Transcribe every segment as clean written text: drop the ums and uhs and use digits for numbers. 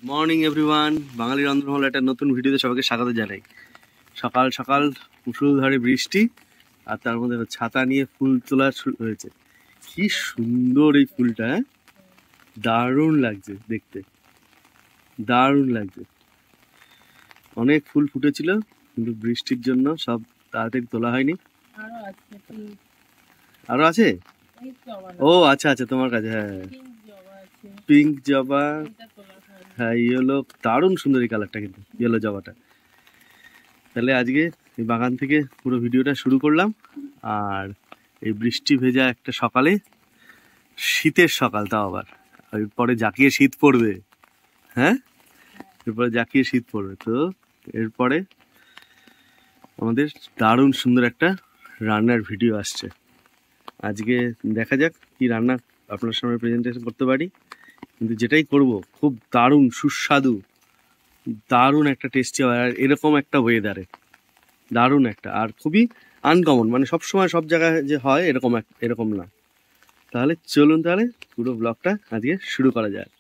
Morning everyone, বাঙালি রন্ধনহল একটা নতুন ভিডিওতে সবাইকে স্বাগত জানাই। সকাল সকাল মুষলধারে বৃষ্টি, আর তার মধ্যে ছাতা নিয়ে ফুল তোলা শুরু হয়েছে। কি সুন্দর এই ফুলটা, হ্যাঁ, দারুণ লাগছে দেখতে, দারুণ লাগছে। অনেক ফুল ফুটেছিল, কিন্তু বৃষ্টির জন্য সব তাড়াতাড়ি তোলা হয়নি। আরো আছে? ও আচ্ছা আচ্ছা, তোমার কাছে, হ্যাঁ, পিঙ্ক জবা, হ্যাঁ, ইয়েলো, দারুণ সুন্দর এই কালারটা, কিন্তু ইয়েলো জবাটা। তাহলে আজকে এই বাগান থেকে পুরো ভিডিওটা শুরু করলাম। আর এই বৃষ্টি ভেজা একটা সকালে, শীতের সকাল, তাও আবার এরপরে জাকিয়ে শীত পড়বে। হ্যাঁ, এরপরে জাকিয়ে শীত পড়বে। তো এরপরে আমাদের দারুণ সুন্দর একটা রান্নার ভিডিও আসছে। আজকে দেখা যাক কি রান্না আপনার সামনে প্রেজেন্টেশন করতে পারি। কিন্তু যেটাই করব খুব দারুণ সুস্বাদু, দারুণ একটা টেস্টি হয়। আর এরকম একটা ওয়েদারে দারুণ একটা, আর খুবই আনকমন, মানে সবসময় সব জায়গায় যে হয় এরকম না। তাহলে চলুন, তাহলে পুরো ব্লগটা আজকে শুরু করা যায়।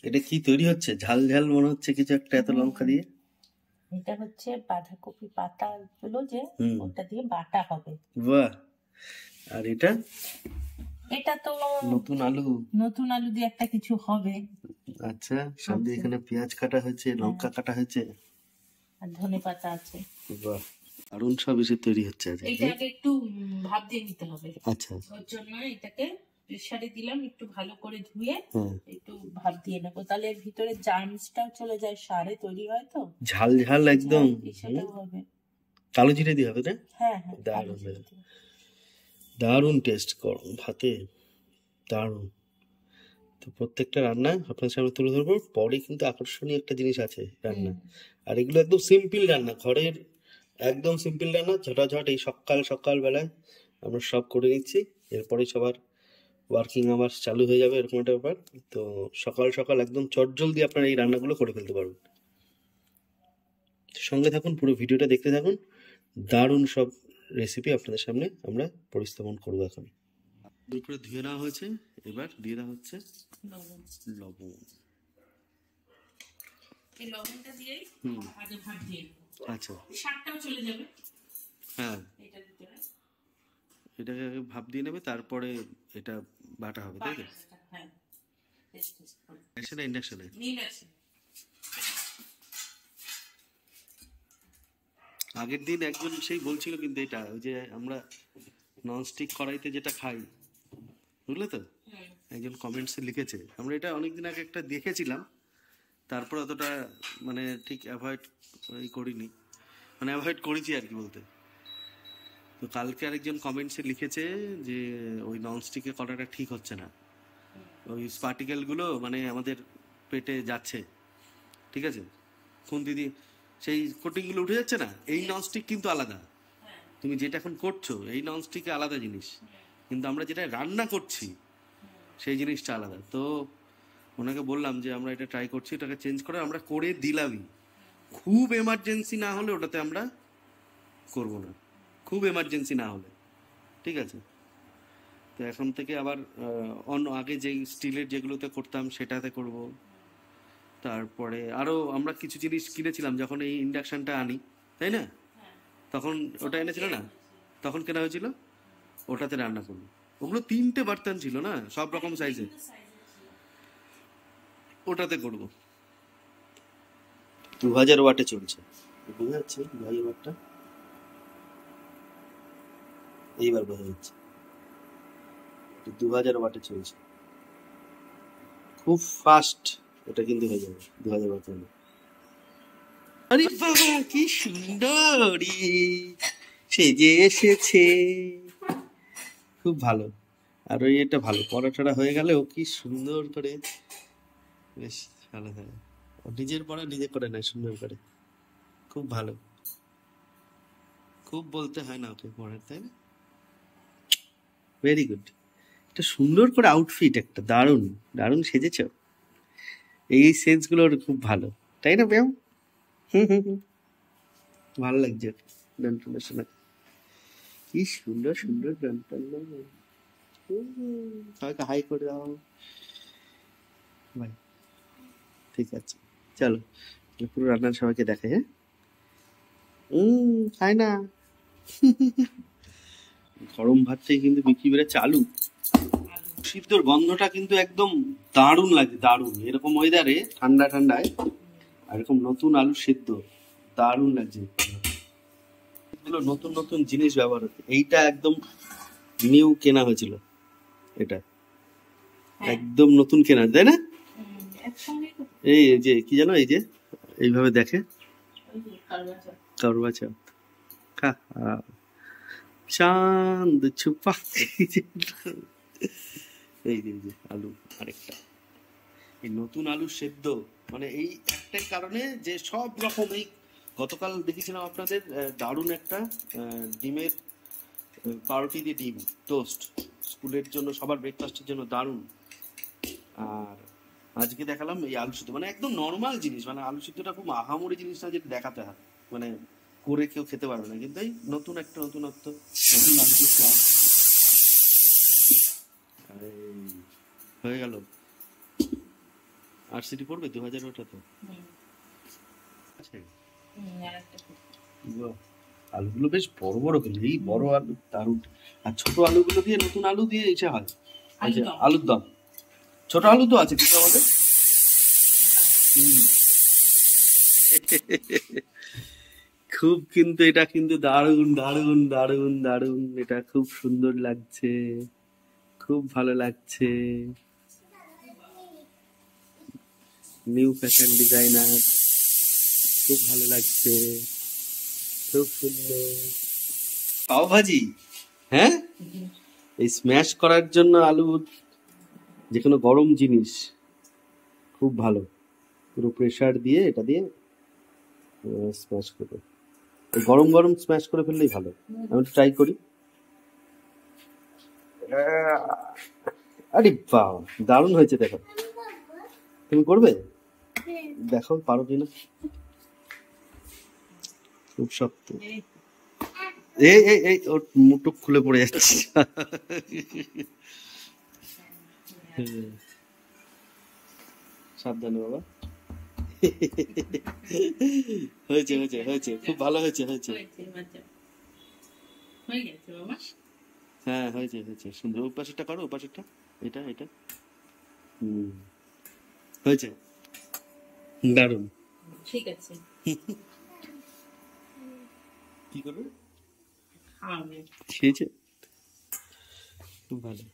এটা কি তৈরি হচ্ছে? ঝাল ঝাল মনে হচ্ছে কিছু একটা, এত লঙ্কা দিয়ে। এটা হচ্ছে বাঁধাকপি পাতা গুলো যে ওটা দিয়ে বাটা হবে। বাহ! আর এটা এটা তো নতুন আলু দিয়ে একটা কিছু হবে। আচ্ছা, সব দিয়ে এখানে পেঁয়াজ কাটা হয়েছে, লঙ্কা কাটা হয়েছে, আর ধনেপাতা আছে। বাহ, দারুণ সব এসে তৈরি হচ্ছে আজকে। এটাকে একটু ভাপ দিয়ে নিতে হবে। আচ্ছা, ওর জন্য এটাকে প্রেসারে দিলাম, একটু ভালো করে ধুয়ে একটু ভাপ দিয়ে নেবো, তাহলে এর ভিতরে জার্মসটাও চলে যায়, সারে তৈরি হয় তো। ঝাল ঝাল একদম, সেটাও হবে। কালো জিরে দিয়ে হবে না? হ্যাঁ, দারুণ দারুণ টেস্ট গরম ভাতে, দারুণ। তো প্রত্যেকটা রান্না আপনার সামনে তুলে ধরবো, পরে কিন্তু আকর্ষণীয় একটা জিনিস আছে রান্না। আর এগুলো একদম সিম্পল রান্না, ঘরের একদম সিম্পল রান্না, ঝটাঝট এই সকাল বেলায় আমরা সব করে নিচ্ছি। এরপরে সবার ওয়ার্কিং আওয়ার্স চালু হয়ে যাবে, এরকম একটা ব্যাপার। তো সকাল সকাল একদম চটজলদি আপনারা এই রান্নাগুলো করে ফেলতে পারবেন। সঙ্গে থাকুন, পুরো ভিডিওটা দেখতে থাকুন। দারুণ সব রেসিপি আপনাদের সামনে আমরা পরিস্থাপন করবো এখন। দুপুরে ধুয়ে নেওয়া হয়েছে, এবার দিয়ে দেওয়া হচ্ছে লবণ। এই লবণটা দিয়েই আগে ভাপ দিয়ে নেব। আচ্ছা, শাকটাও চলে যাবে। হ্যাঁ, এটাকে ভাপ দিয়ে নেবে, তারপরে এটা বাটা হবে, তাই তো? হ্যাঁ, ইন্ডাকশনে আগের দিন একজন সেই বলছিল, কিন্তু এটা ওই যে আমরা ননস্টিক কড়াইতে যেটা খাই, বুঝলে তো, একজন কমেন্টসে লিখেছে। আমরা এটা অনেকদিন আগে একটা দেখেছিলাম, তারপর অতটা মানে ঠিক অ্যাভয়েড করিনি, মানে অ্যাভয়েড করেছি আর কি বলতে। তো কালকে আরেকজন কমেন্টসে লিখেছে যে ওই ননস্টিকে করাটা ঠিক হচ্ছে না, ওই পার্টিকেলগুলো মানে আমাদের পেটে যাচ্ছে, ঠিক আছে, খুন্তি দিয়ে সেই কোটিংগুলো উঠে যাচ্ছে না। এই ননস্টিক কিন্তু আলাদা, তুমি যেটা এখন করছো এই ননস্টিকে আলাদা জিনিস, কিন্তু আমরা যেটা রান্না করছি সেই জিনিসটা আলাদা। তো ওনাকে বললাম যে আমরা এটা ট্রাই করছি, এটাকে চেঞ্জ করে আমরা করে দিলামই। খুব এমার্জেন্সি না হলে ওটাতে আমরা করব না, খুব এমার্জেন্সি না হলে, ঠিক আছে। তো এখন থেকে আবার অন্য আগে যেই স্টিলের যেগুলোতে করতাম সেটাতে করব। তারপরে আরও আমরা কিছু জিনিস কিনেছিলাম যখন এই ইন্ডাকশানটা আনি, তাই না, তখন ওটা এনেছিল না, তখন কেনা হয়েছিল, ওটাতে রান্না করবো। ওগুলো 3টে বার্তান ছিল না, সব রকম সাইজে, ওটাতে করবো। 2000 ওয়াটে চলছে, বোঝা যাচ্ছে 2000 ওয়াটটা, এইবার বোঝা যাচ্ছে 2000 ওয়াটে চলছে, খুব ফাস্ট এটা কিন্তু হয়ে যাবে 2000 ওয়াটে। আরে বাবা, কি সুন্দরী সেজে এসেছে, খুব ভালো। আর ওই এটা ভালো, পড়াটা হয়ে গেলেও কি সুন্দর করে, বেশ ভালো হয়। নিজের পড়া নিজে করে নেয় সুন্দর করে, খুব ভালো, খুব বলতে হয় না ওকে পড়ার, তাই না? Very good. একটা সুন্দর করে আউটফিট, একটা দারুণ দারুণ সেজেছ, এই সেন্সগুলো খুব ভালো, তাই না ব্যায়াম? ভালো লাগছে গান টানের শোনা, কি সুন্দর সুন্দর গান টান। সবাইকে হাই করে দাও। ভাই ঠিক আছে, চলো পুরো রান্নার সবাইকে দেখে। হ্যাঁ খাই না। গরম ভাতটাই কিন্তু বিক্রি বেড়েছে আলু সিদ্ধর গন্ধটা কিন্তু একদম দারুণ লাগে, দারুণ। এরকম ওয়েদারে ঠান্ডা ঠান্ডায় আর এরকম নতুন আলু সিদ্ধ দারুণ লাগছে। এগুলো নতুন নতুন জিনিস ব্যবহার হচ্ছে। এইটা একদম নিউ কেনা হয়েছিল, এটা একদম নতুন কেনা, তাই না? এই যে কি জানো, এই যে এইভাবে দেখে করবা চাঁদ খা চাঁদ ছুপা। এই যে আলু আরেকটা, এই নতুন আলু সেদ্ধ, মানে এই একটা কারণে যে সব রকম এই গতকাল দেখেছিলাম আপনাদের দারুণ একটা ডিমের পাউরুটি দিয়ে ডিম টোস্ট, স্কুলের জন্য সবার ব্রেকফাস্টের জন্য দারুণ। আর আজকে দেখালাম এই আলু সিদ্ধ, মানে একদম নর্মাল জিনিস, মানে আলু সিদ্ধটা খুব আহামরি জিনিস না যেটা দেখাতে হয়, মানে করে কেউ খেতে পারবে না, কিন্তু এই নতুন একটা নতুনত্ব, নতুন আলু সিদ্ধ হয়ে গেল। আর সিটি পড়বে 2000 ওটা তো আছে। আলুগুলো বেশ বড় বড় করে, এই বড় আলু দারুণ। আর ছোট আলুগুলো দিয়ে, নতুন আলু দিয়ে ইসে হয়, আলুর দম। ছোট আলু তো আছে কিন্তু আমাদের। খুব কিন্তু এটা কিন্তু দারুণ দারুণ দারুণ দারুণ, এটা খুব সুন্দর লাগছে, খুব ভালো লাগছে। নিউ ফ্যাশন ডিজাইনার, খুব ভালো লাগছে, খুব সুন্দর। পাও ভাজি, হ্যাঁ এই স্ম্যাশ করার জন্য আলু, যে কোনো গরম জিনিস খুব ভালো, পুরো প্রেসার দিয়ে এটা দিয়ে স্ম্যাশ করবে, গরম গরম স্ম্যাশ করে ফেললেই ভালো। আমি ট্রাই করি। আরে বাহ, দারুণ হয়েছে, দেখো তুমি করবে, দেখো পারো কিনা। খুব শক্ত, এই ওর মুটুক খুলে পড়ে যাচ্ছে। সাবধানে বাবা। হয়েছে হয়েছে হয়েছে, খুব ভালো হয়েছে হয়েছে। হ্যাঁ হয়েছে হয়েছে, সুন্দর। ওই পাশেরটা করো, ওই পাশেরটা, এটা এটা হয়েছে দারুণ। ঠিক আছে, কি করবে, খেয়েছে খুব ভালো।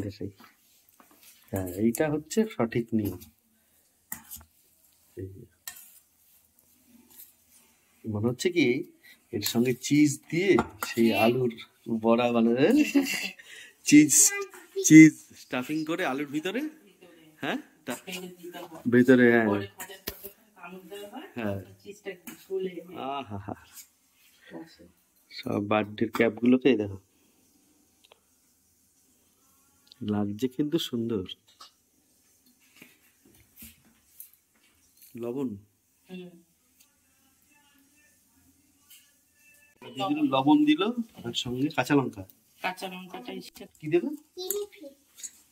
দেখাই, হ্যাঁ এইটা হচ্ছে সঠিক নিয়ম। মনে হচ্ছে কি এর সঙ্গে চিজ দিয়ে সেই আলুর বড়া বানাবে, চিজ চিজ স্টাফিং করে আলুর ভিতরে, হ্যাঁ ভিতরে, হ্যাঁ হ্যাঁ, আহা সব বার্থডের ক্যাপ গুলোকে দেখো, লাগছে কিন্তু সুন্দর। লবণ লবণ দিল, আর সঙ্গে কাঁচা লঙ্কা, কাঁচা লঙ্কাটা কি দেবে,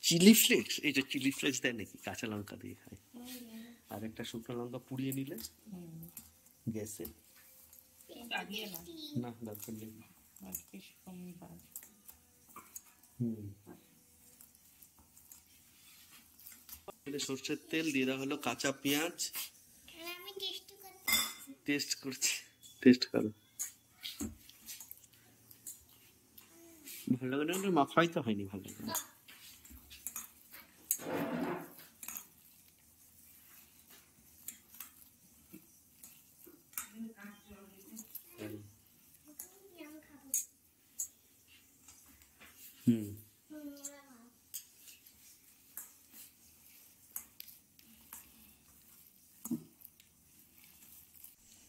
চিলি ফ্লেক্স। এই যে চিলি ফ্লেক্স দেয় নাকি, কাঁচা লঙ্কা দিয়ে খায়। আর একটা শুকনো লঙ্কা পুড়িয়ে নিলে গ্যাসে, না দরকার নেই। সর্ষের তেল দিয়ে দেওয়া হলো, কাঁচা পেঁয়াজ, টেস্ট করছি, টেস্ট করো। ভালো করে মাখাই তো হয়নি ভালো করে।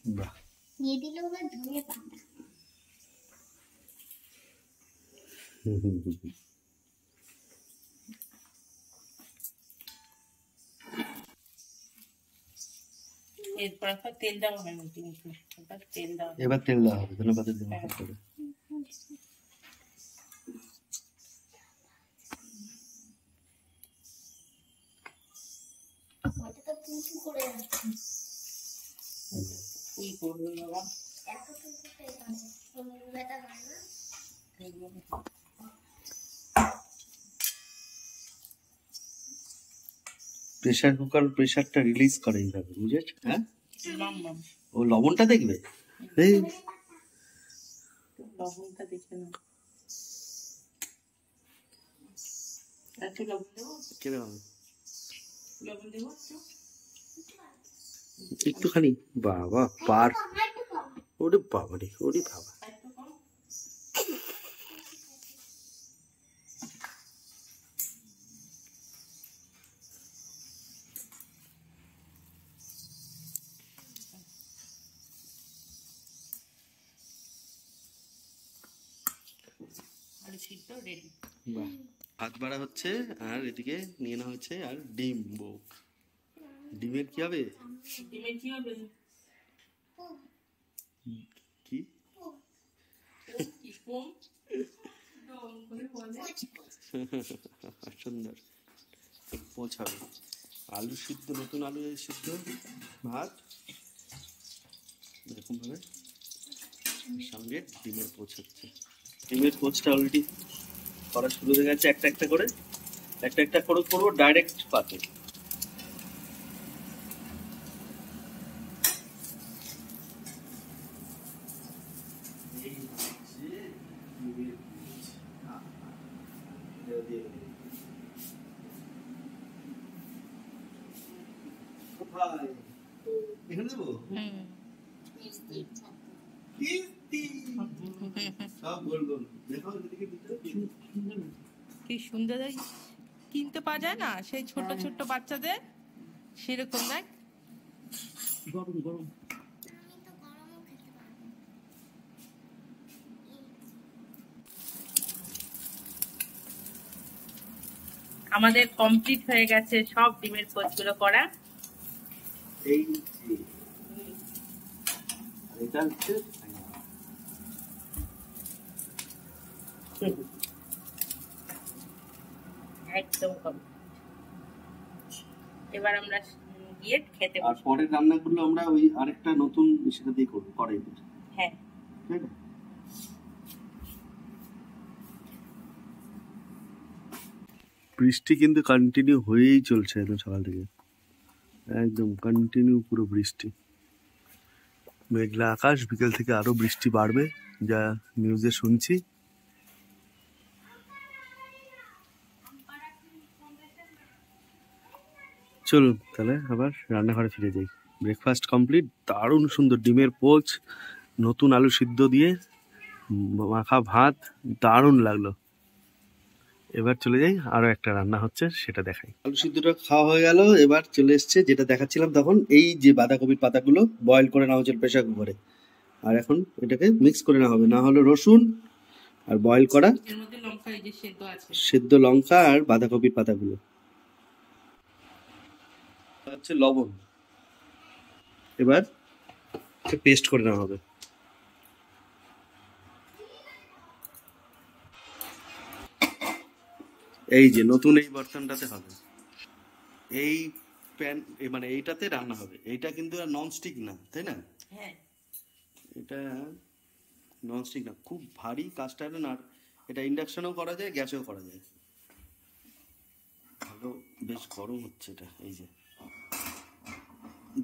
বাহ, ये दिलो में धनिया पाता এরপর তেল দেওয়া হয় নাকি? এবার তেল দাও। এবার তেল দেওয়া হবে, ধনে পাতা দিয়ে মাখা করে। ওটা তো পুঁচু করে রাখছি। কি করবে বাবা? এত পুঁচু করে রাখছি। কোনো ব্যথা হয় না? প্রেসার কুকার প্রেসারটা রিলিজ করে এইভাবে, বুঝেছ? হ্যাঁ, লবণ, ও লবণটা দেখবে। এই লবণটা দেখে নাও। একটু লবণ দেবো? কিরকম? লবণ দেবো একটু? একটুখানি। বাবা পার, একটু কম। ওরে বাবা রে, ওরে বাবা। একটু কম? আলু সিদ্ধ রেডি। বাহ, ভাত বাড়া হচ্ছে আর এদিকে নিয়ে নেওয়া হচ্ছে আর ডিম বোক। ডিমের কি হবে? ডিমের কি হবে? কি কি কম? ডং করে বলে। সুন্দর পৌঁছাবে। আলু সিদ্ধ, নতুন আলু সিদ্ধ, ভাত এরকম ভাবে, সঙ্গে ডিমের পোচ হচ্ছে। ডিমের পোচটা অলরেডি করা শুরু হয়ে গেছে, একটা একটা করে করবো ডাইরেক্ট পাতে। এখানে দেবো সব গোল গোল, দেখো এদিকে ভিতরে কি সুন্দর কিনতে পাওয়া যায় না সেই ছোট ছোট বাচ্চাদের, সেরকম দেখ। গরম গরম। আমি তো গরমও খেতে পারবো। আমাদের কমপ্লিট হয়ে গেছে সব ডিমের পোচগুলো করা। এই যে আর এটা হচ্ছে একদম কম। এবার আমরা গিয়ে খেতে আর বসবো। পরের রান্নাগুলো আমরা ওই আরেকটা নতুন সেটা দিয়ে করবো, কড়াইতে। হ্যাঁ, তাই না? বৃষ্টি কিন্তু কন্টিনিউ হয়েই চলছে একদম সকাল থেকে, একদম কন্টিনিউ পুরো বৃষ্টি। মেঘলা আকাশ, বিকেল থেকে আরো বৃষ্টি বাড়বে যা নিউজে শুনছি। চলুন তাহলে আবার রান্নাঘরে ফিরে যাই। ব্রেকফাস্ট কমপ্লিট, দারুণ সুন্দর ডিমের পোচ, নতুন আলু সিদ্ধ দিয়ে মাখা ভাত, দারুণ লাগলো। এবার চলে যাই, আরো একটা রান্না হচ্ছে সেটা দেখাই। আলু সিদ্ধটা খাওয়া হয়ে গেল, এবার চলে এসছে যেটা দেখাচ্ছিলাম তখন, এই যে বাঁধাকপির পাতাগুলো বয়েল করে নেওয়া হচ্ছে প্রেসার কুকারে। আর এখন এটাকে মিক্স করে নেওয়া হবে, না হলে রসুন আর বয়েল করা এর মধ্যে লঙ্কা এই যে সেদ্ধ আছে, সেদ্ধ লঙ্কা আর বাঁধাকপির পাতাগুলো হচ্ছে লবণ। এবার পেস্ট করে নেওয়া হবে। এই যে নতুন এই বর্তনটাতে হবে, এই প্যান মানে এইটাতে রান্না হবে। এইটা কিন্তু আর ননস্টিক না, তাই না? হ্যাঁ এটা ননস্টিক না, খুব ভারী কাস্ট আয়রন। আর এটা ইন্ডাকশনেও করা যায়, গ্যাসেও করা যায়। ভালো, বেশ গরম হচ্ছে এটা। এই যে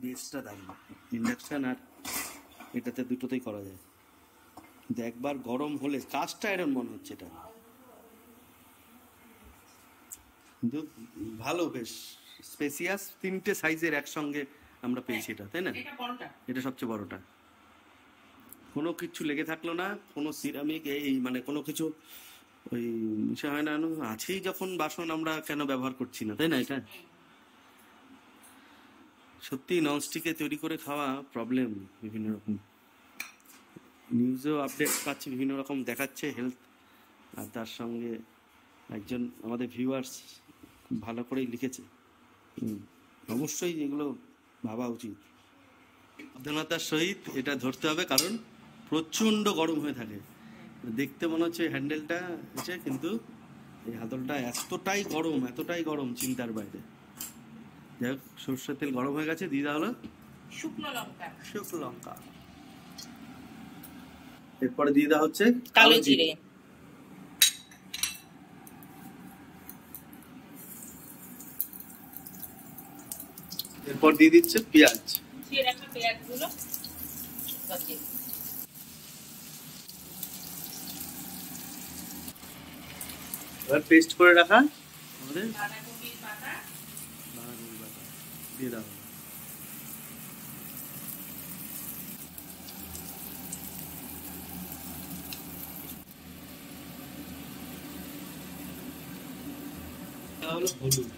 বেসটা দারুণ, ইন্ডাকশন আর এটাতে দুটোতেই করা যায়। কিন্তু একবার গরম হলে কাস্ট আয়রন মনে হচ্ছে এটা, কিন্তু ভালো, বেশ স্পেসিয়াস। তিনটে সাইজের একসঙ্গে আমরা পেয়েছি এটা, তাই না? এটা বড়টা। এটা সবচেয়ে বড়টা। কোনো কিছু লেগে থাকলো না, কোনো সিরামিক এই মানে কোনো কিছু ওই মিশা হয় না। আছেই যখন বাসন, আমরা কেন ব্যবহার করছি না, তাই না? এটা সত্যি ননস্টিকে তৈরি করে খাওয়া প্রবলেম। বিভিন্ন রকম নিউজেও আপডেট পাচ্ছি, বিভিন্ন রকম দেখাচ্ছে হেলথ। আর তার সঙ্গে একজন আমাদের ভিউয়ার্স ভালো করেই লিখেছে। অবশ্যই এগুলো ভাবা উচিত। সাবধানতার সহিত এটা ধরতে হবে, কারণ প্রচণ্ড গরম হয়ে থাকে। দেখতে মনে হচ্ছে হ্যান্ডেলটা হচ্ছে, কিন্তু এই হাতলটা এতটাই গরম চিন্তার বাইরে। যাই হোক, সর্ষের তেল গরম হয়ে গেছে, দিয়ে দেওয়া হলো শুকনো লঙ্কা, এরপরে দিয়ে দেওয়া হচ্ছে কালো জিরে, এরপর দিয়ে দিচ্ছে পেঁয়াজ। কুচিয়ে রাখা পেঁয়াজগুলো দিয়ে দিই। এবার পেস্ট করে রাখা আমাদের বাঁধাকপির পাতা, বাঁধাকপি বাটা দিয়ে দেওয়া হলো। দেওয়া হলো হলুদ।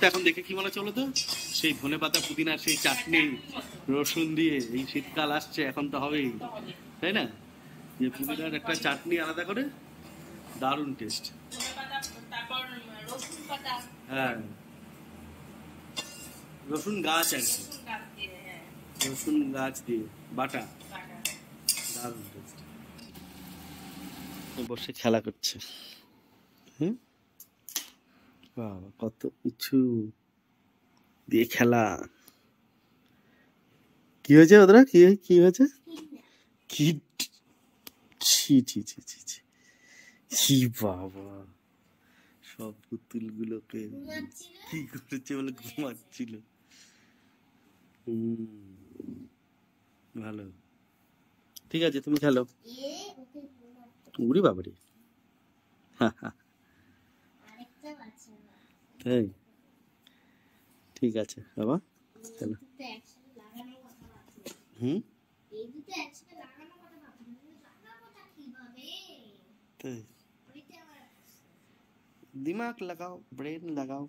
এখন দেখে কি মনে চলো তো, সেই ধনেপাতা পুদিনার সেই চাটনি রসুন দিয়ে, এই শীতকাল আসছে এখন তো হবেই, তাহলে তাই না? যে পুদিনার একটা চাটনি আলাদা করে, দারুণ টেস্ট। ধনেপাতা, তারপর রসুন পাতা, হ্যাঁ, রসুন গাছ আর কি, রসুন গাছ দিয়ে, হ্যাঁ, রসুন গাছ দিয়ে বাটা, বাটা। দারুণ টেস্ট। বসে খেলা করছে, হুম, বাবা কত কিছু দিয়ে খেলা। কি হয়েছে ওদের, কি হয়েছে, কি ছি ছি ছি ছি ছি, কি বাবা, সব পুতুল গুলোকে কি করেছে বলে ঘুমাচ্ছিল। ভালো, ঠিক আছে, তুমি খেলো। উড়ি বাবারি, তাই, ঠিক আছে বাবা, চলো। হুম, তাই, दिमाग लगाओ, ब्रेन लगाओ।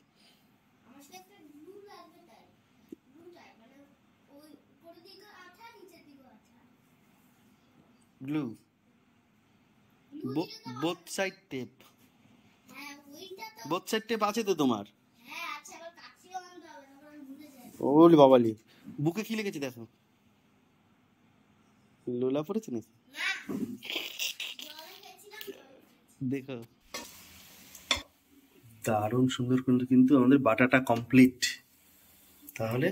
Glue, both side tape, both side tape আছে তো তোমার? ওলি বাবালি, বুকে কি লিখেছে দেখো, লোলা পড়েছে নাকি দেখো। দারুণ সুন্দর কিন্তু আমাদের বাটাটা কমপ্লিট। তাহলে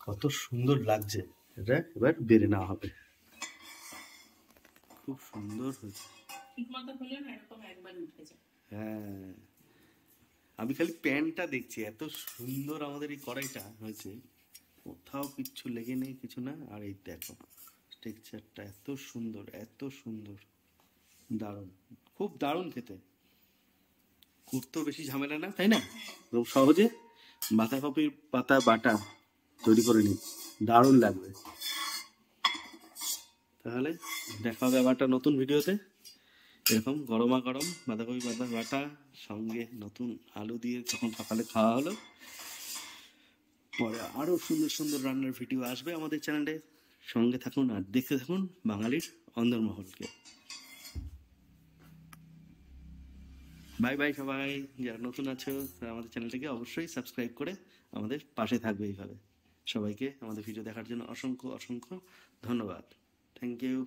কত সুন্দর লাগছে, এটা এবার বেড়ে নেওয়া হবে। খুব সুন্দর হয়েছে, ঠিকমতো হলে না এরকম একবার উঠে যায়। হ্যাঁ, আমি খালি প্যানটা দেখছি, এত সুন্দর আমাদের এই কড়াইটা হয়েছে, কোথাও কিচ্ছু লেগে নেই, কিছু না। আর এই দেখো টেক্সচারটা এত সুন্দর, দারুণ, খুব দারুণ খেতে। করতেও বেশি ঝামেলা না, তাই না? খুব সহজে বাঁধাকপির পাতা বাটা তৈরি করে নিই, দারুণ লাগবে। তাহলে দেখা হবে আবার একটা নতুন ভিডিওতে, এরকম গরমা গরম বাঁধাকপি পাতা বাটা সঙ্গে নতুন আলু দিয়ে তখন সকালে খাওয়া হলো। পরে আরো সুন্দর সুন্দর রান্নার ভিডিও আসবে আমাদের চ্যানেলে, সঙ্গে থাকুন আর দেখতে থাকুন বাঙালির অন্দরমহলকে। বাই বাই সবাই, যারা নতুন আছো তারা আমাদের চ্যানেলটাকে অবশ্যই সাবস্ক্রাইব করে আমাদের পাশে থাকবে এইভাবে। সবাইকে আমাদের ভিডিও দেখার জন্য অসংখ্য ধন্যবাদ। Thank you.